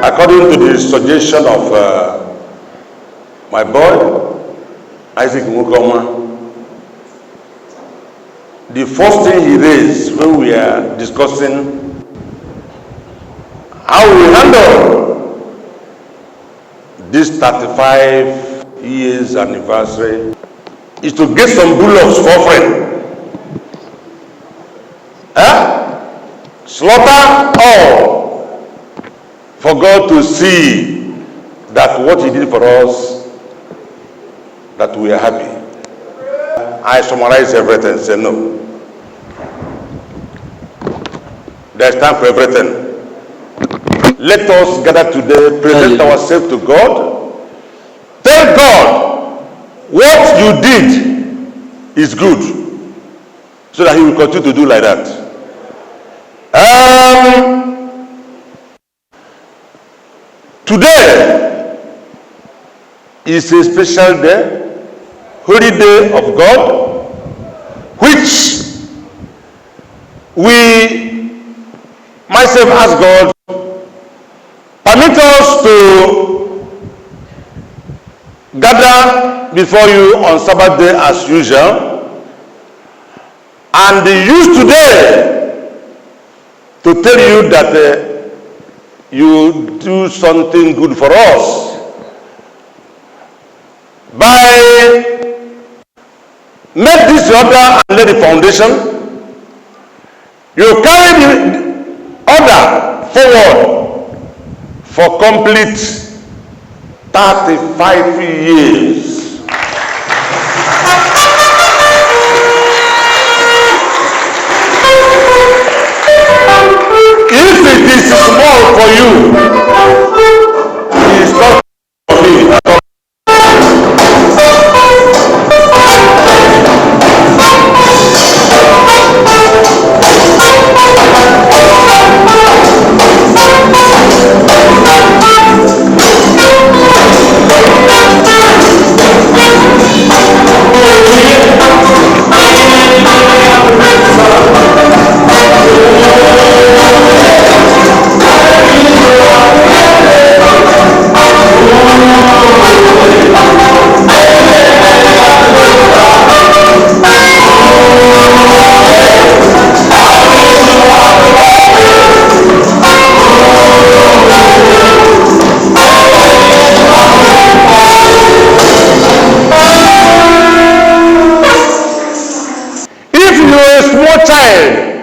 According to the suggestion of my boy, Isaac Mukoma, the first thing he raised when we are discussing how we handle this 35 years anniversary is to get some bullocks for free. Slaughter all for God to see that what he did for us, that we are happy. I summarize everything, say no. There's time for everything. Let us gather today, present ourselves to God. Tell God what you did is good, so that he will continue to do like that. Today is a special day, holy day of God, which myself ask God, permit us to gather before you on Sabbath day as usual, and use today to tell you that you do something good for us by make this order and lay the foundation. You carry the order forward for complete 35 years. If it is small for you, it is not for me.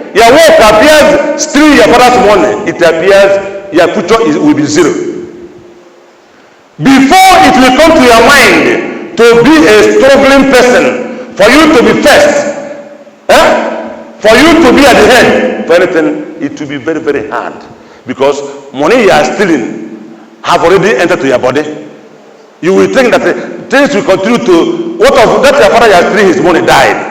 Your work appears still your father's money. It appears your future will be zero. Before it will come to your mind to be a struggling person, for you to be first, for you to be at the head, for anything, it will be very, very hard. Because money you are stealing have already entered to your body. You will think that things will continue to, what of that your father you are stealing his money died.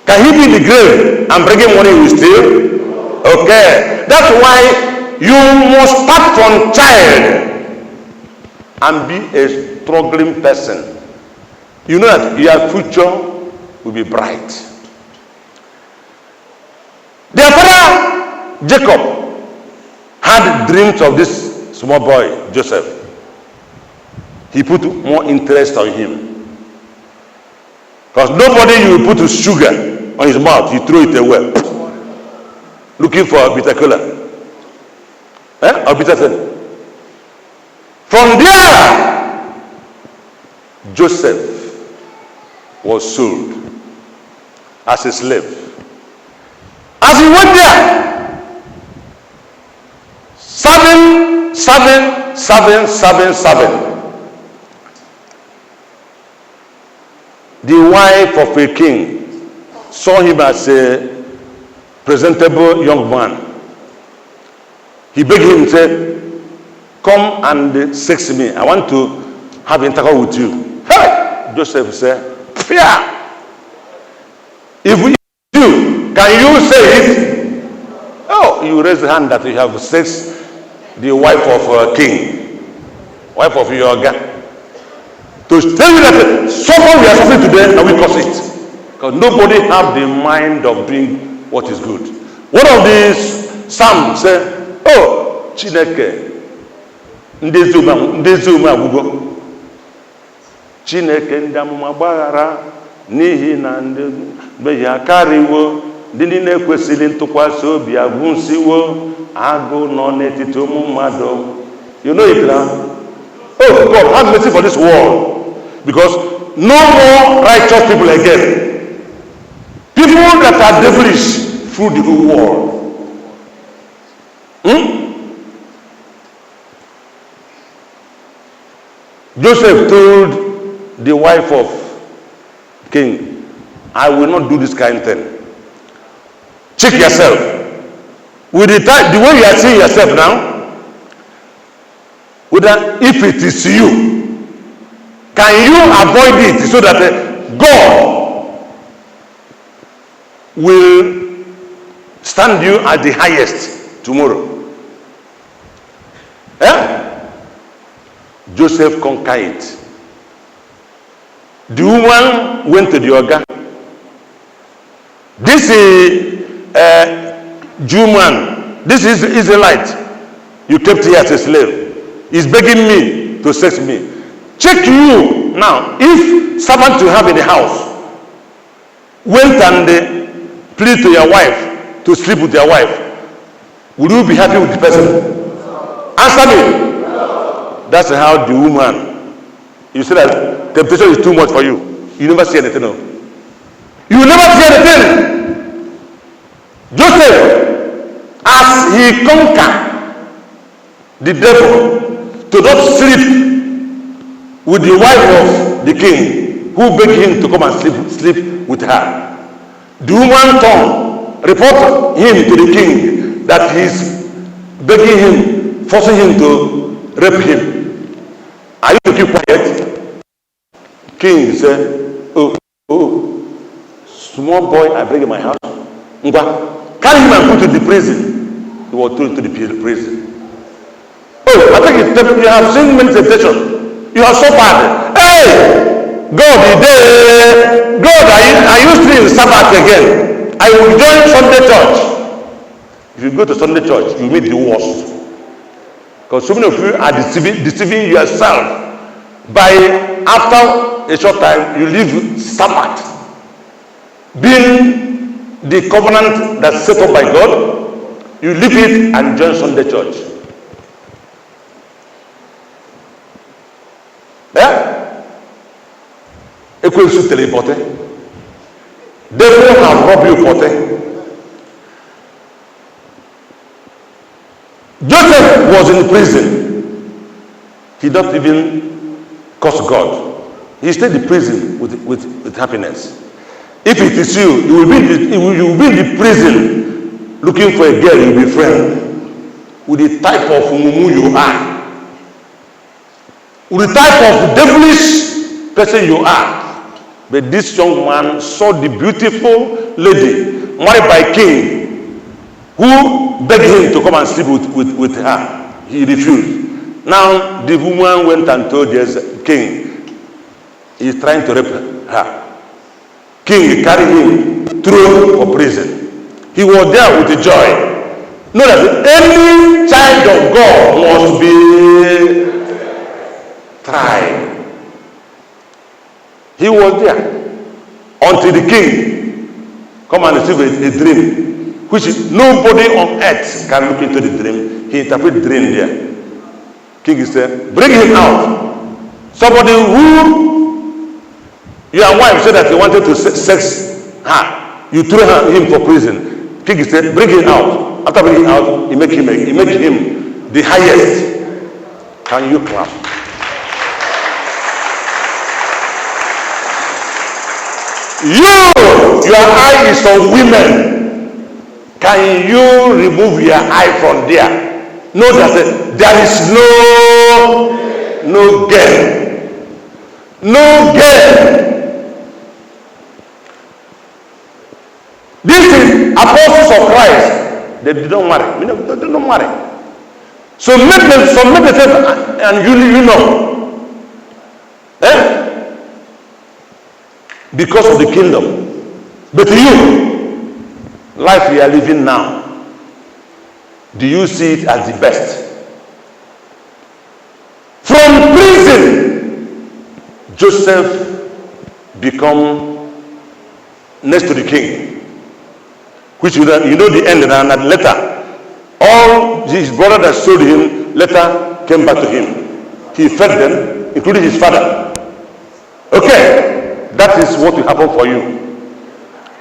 Can he be in the grave and bringing money will steal? Okay. That's why you must start from child and be a struggling person. You know that your future will be bright. Their father, Jacob, had dreams of this small boy, Joseph. He put more interest on him. Because nobody you put sugar on his mouth, you throw it away. Looking for a bitter cola. A bitter thing. From there, Joseph was sold as a slave. As he went there, serving. The wife of a king saw him as a presentable young man. He begged him, said, come and sex me. I want to have intercourse with you. Hey! Joseph said, fear. If we do, can you say it? Oh, you raise the hand that you have sex the wife of a king, wife of your guy. To tell you that someone we are suffering today and we cause it. Because nobody have the mind of doing what is good. One of these psalms said, oh, Chineke, ndezi ume agwụgo. Chineke ndị amụma gbaghara n'ihi na ndị mmehie akarịwo, ndị niile ekwesịrị ntụkwasị obi agwụsiwo, agụ nọ n'etiti ụmụ mmadụ. You know it now? Oh God, have mercy for this world, because no more righteous people again. People that are devilish through the whole world. Joseph told the wife of king, I will not do this kind of thing. Check yourself. With the way you are seeing yourself now, whether if it is you, can you avoid it so that God will stand you at the highest tomorrow? Joseph conquered it. The woman went to the Oga. This is Jew man, this is Israelite, you kept here as a slave. He's begging me to sex me. Check you now. If servant you have in the house went and plead to your wife to sleep with your wife, would you be happy with the person? Answer me. That's how the woman, you say that temptation is too much for you. You never see anything. No. You never see anything. Joseph, as he conquered the devil, to not sleep with the wife of the king, who begged him to come and sleep with her. The woman turned, reported him to the king that he's begging him, forcing him to rape him. Are you to keep quiet? King said, oh, small boy, I bring in my house. Carry him and put to the prison. He was thrown to the prison. Oh, I think you have seen many temptations. You have suffered. Hey, God, God, are you still in Sabbath again? I will join Sunday church. If you go to Sunday church, you meet the worst. Because so many of you are deceiving yourself. By after a short time, you leave Sabbath, being the covenant that's set up by God. You leave it and join Sunday church. Ekwensu teleporte. Devil have robbed you porte. Joseph was in prison. He don't even curse God. He stayed in prison with happiness. If it is you, you will be in the prison looking for a girl you will befriend with the type of mumu you are, with the type of devilish person you are. But this young man saw the beautiful lady married by king, who begged him to come and sleep with her. He refused. Now the woman went and told the king, he is trying to rape her. King carried him through for prison. He was there with joy. Know that any child of God must be tried. He was there until the king come and receive a dream, which nobody on earth can look into the dream. He interpreted the dream there. King said, bring him out. Somebody who your wife said that he wanted to sex her, you threw him for prison. King said, bring him out. After bringing him out, he make him the highest. Can you clap? Your eye is on women. Can you remove your eye from there? Know that there is no gain. No gain. This is apostles of Christ. They didn't marry. They didn't marry. So make them and you know. Because of the kingdom. But you, life we are living now, do you see it as the best? reason Joseph become next to the king, which you know the end, and that later, all his brother that sold him later came back to him. He fed them, including his father. Okay, that is what will happen for you.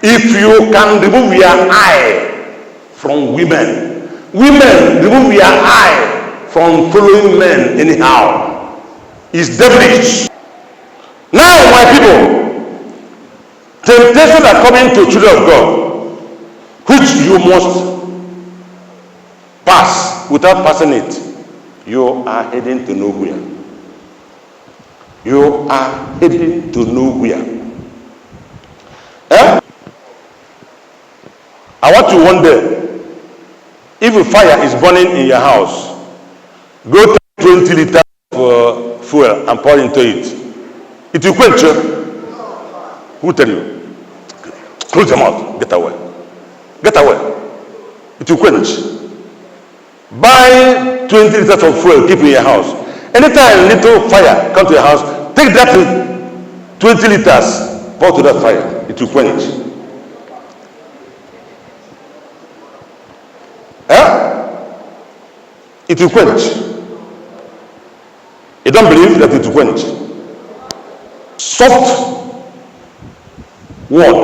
If you can remove your eye from women, remove your eye from following men anyhow, it's devilish. Now, my people, temptations are coming to children of God, which you must pass. Without passing it, you are heading to nowhere. You are heading to nowhere. I want you one day, if a fire is burning in your house, go take 20 liters of fuel and pour into it. It will quench you. Who tell you? Close your mouth. Get away. Get away. It will quench. Buy 20 liters of fuel, keep in your house. Anytime little fire come to your house, take that 20 liters, pour to that fire. It will quench. It will quench. You don't believe that it will quench. Soft word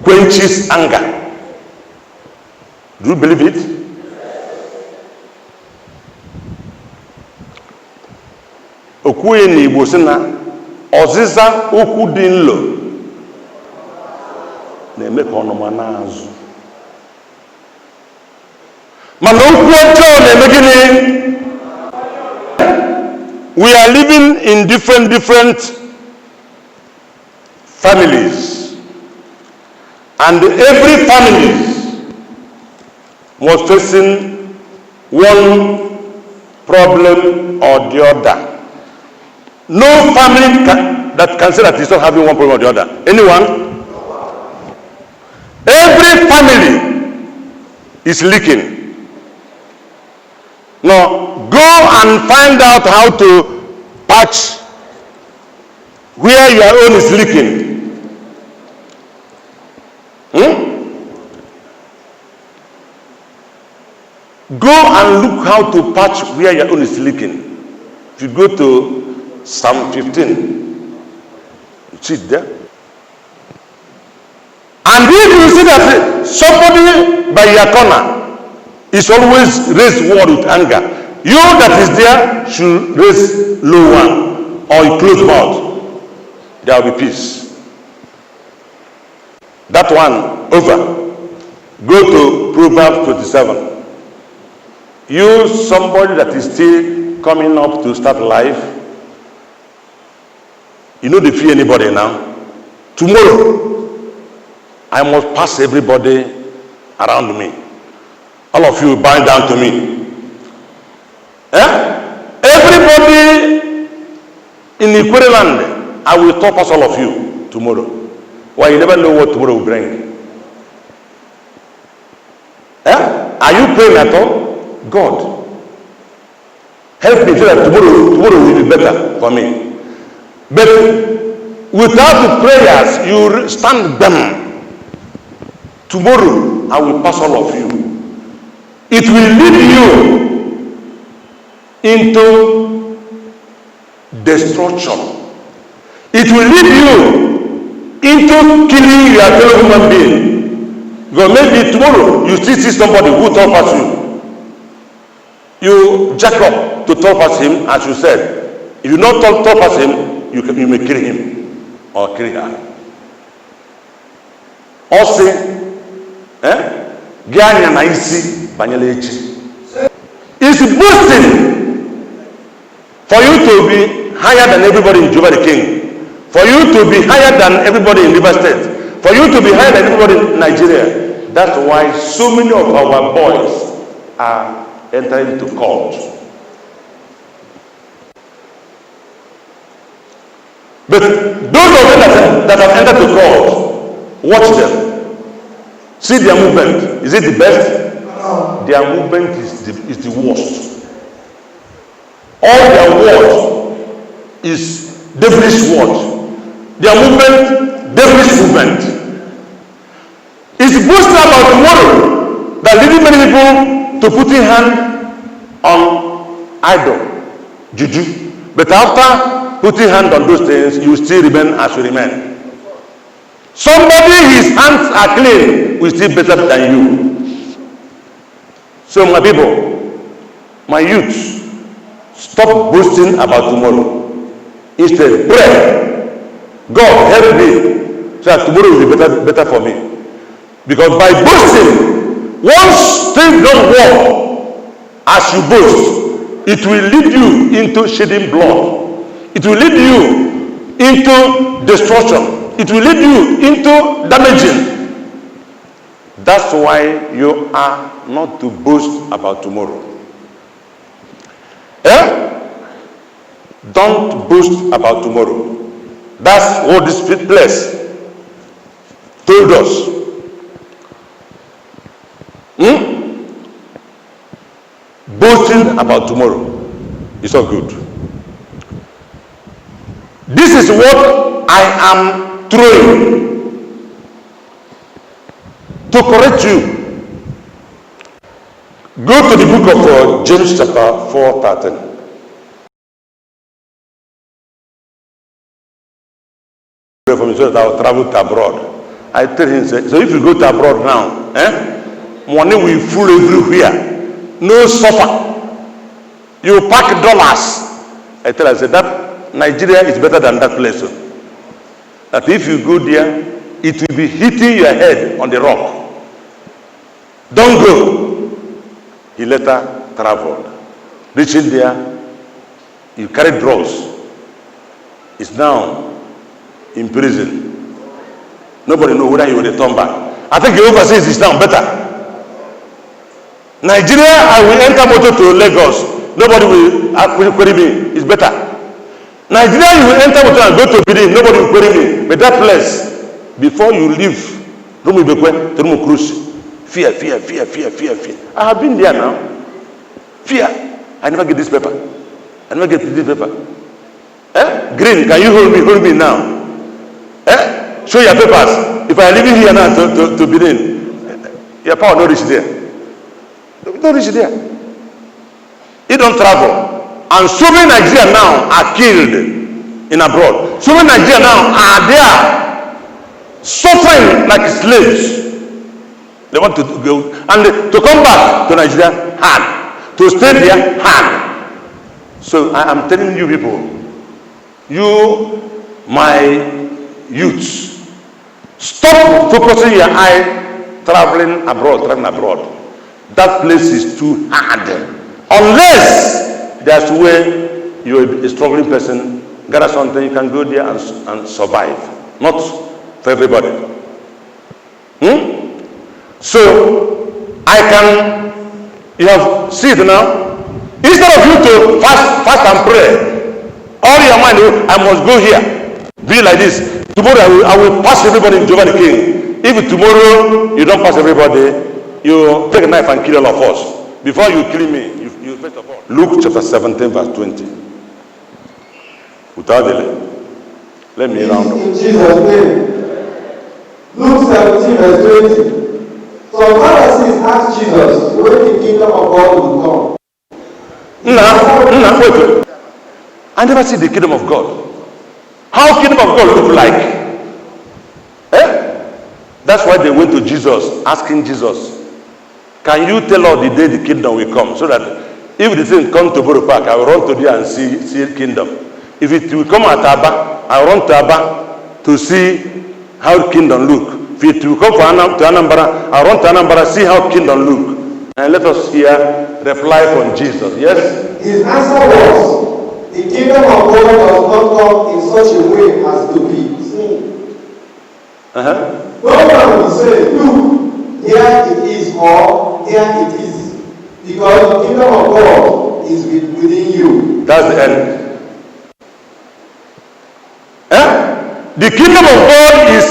quenches anger. Do you believe it? Okwu n'Igbo sị na ọzịza okwu dị nlo na-eme ka ọnụma n'azụ. Mana okwu ọjọọ na-eme gịnị? We are living in different families, and every family was facing one problem or the other. No family that can say that it's not having one problem or the other. Anyone? Every family is leaking. Now, go and find out how to patch where your own is leaking. Go and look how to patch where your own is leaking. If you go to Psalm 15, it's it there. And if you see that somebody by your corner is always raised word with anger, you that is there should raise low one or close mouth. There will be peace. That one over. Go to Proverbs 27. You, somebody that is still coming up to start life, you know they fear anybody now. Tomorrow, I must pass everybody around me. All of you bow down to me. Everybody in Ikwere land, I will top us all of you tomorrow. Why? You never know what tomorrow will bring. Are you praying at all? God, help me so that tomorrow will be better for me. But without the prayers, you stand them. Tomorrow, I will pass all of you. It will lead you into destruction. It will lead you into killing your fellow human being. Because maybe tomorrow you still see somebody who trespass you. You jack up to trespass him, as you said. If you not trespass him, you may kill him or kill her. Also, it's boasting for you to be higher than everybody in Jehovah the King, for you to be higher than everybody in River State, for you to be higher than everybody in Nigeria. That's why so many of our boys are entering into cult. But those of them that have entered the cult, watch them. See their movement. Is it the best? No. Their movement is the worst. All their words is devilish word. Their movement, devilish movement. It's boasting about tomorrow that leading many people to putting hand on idol, juju. But after putting hand on those things, you still remain as you remain. Somebody, his hands are clean, will still better than you. So my people, my youth, stop boasting about tomorrow. Instead, pray. God, help me so that tomorrow will be better for me. Because by boasting, once things don't work as you boast, it will lead you into shedding blood. It will lead you into destruction. It will lead you into damaging. That's why you are not to boast about tomorrow. Don't boast about tomorrow. That's what this place told us. Boasting about tomorrow is not good. This is what I am throwing to correct you. Go to the book of James chapter 4:13. From his that I will travel to abroad. I tell him, so if you go to abroad now, money will full everywhere. No suffer. You pack dollars. I tell him, I said that Nigeria is better than that place. That if you go there, it will be hitting your head on the rock. Don't go. He later traveled. Reaching there, he carried drugs. He's now in prison. Nobody knows whether he will return back. I think Jehovah says it's now better. Nigeria, I will enter motor to Lagos. Nobody will query me. It's better. Nigeria, you will enter motor and go to Obiedelu. Nobody will query me. But that place, before you leave, fear. I have been there now. Fear. I never get this paper. I never get this paper. Green, can you hold me now? Show your papers. If I am living here now to Benin, your power not reach there. Don't reach there. You don't travel. And so many Nigerians now are killed in abroad. So many Nigerians now are there suffering like slaves. They want to go and to come back to Nigeria hard. To stay there hard. So I am telling you people, you, my youths, stop focusing your eye traveling abroad. That place is too hard. Unless there's a way you're a struggling person, gather something, you can go there and survive. Not for everybody. So you have seen it now. Instead of you to fast and pray, all your mind, I must go here. Be like this. Tomorrow I will pass everybody in Jehovah the King. If tomorrow you don't pass everybody, you take a knife and kill all of us. Before you kill me, you first of all. Luke chapter 17 verse 20. Without delay. Let me round up. In Jesus' name. Luke 17 verse 20. Some Pharisees asked Jesus when the kingdom of God will come. Wait. I never see the kingdom of God. How kingdom of God look like? That's why they went to Jesus, asking Jesus, can you tell us the day the kingdom will come? So that if the thing come to Boro Park, I will run to there and see the kingdom. If it will come at Aba, I will run to Aba to see how the kingdom look. If it will come to Anambra, I will run to Anambra, see how kingdom look. And let us hear reply from Jesus. Yes? His answer was, the kingdom of God does not come in such a way as to be seen. No one will say, look, here it is, or here it is. Because the kingdom of God is within you. That's the end. The kingdom of God is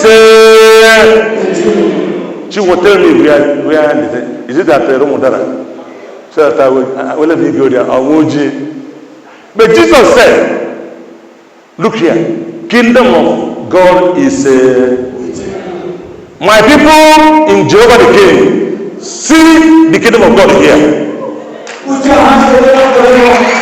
she will tell me where is it at Romodara? So that I will let me go there. But Jesus said, Look here. Kingdom of God is my people in Jehovah the King. See the kingdom of God here. Put your hands together for the Lord.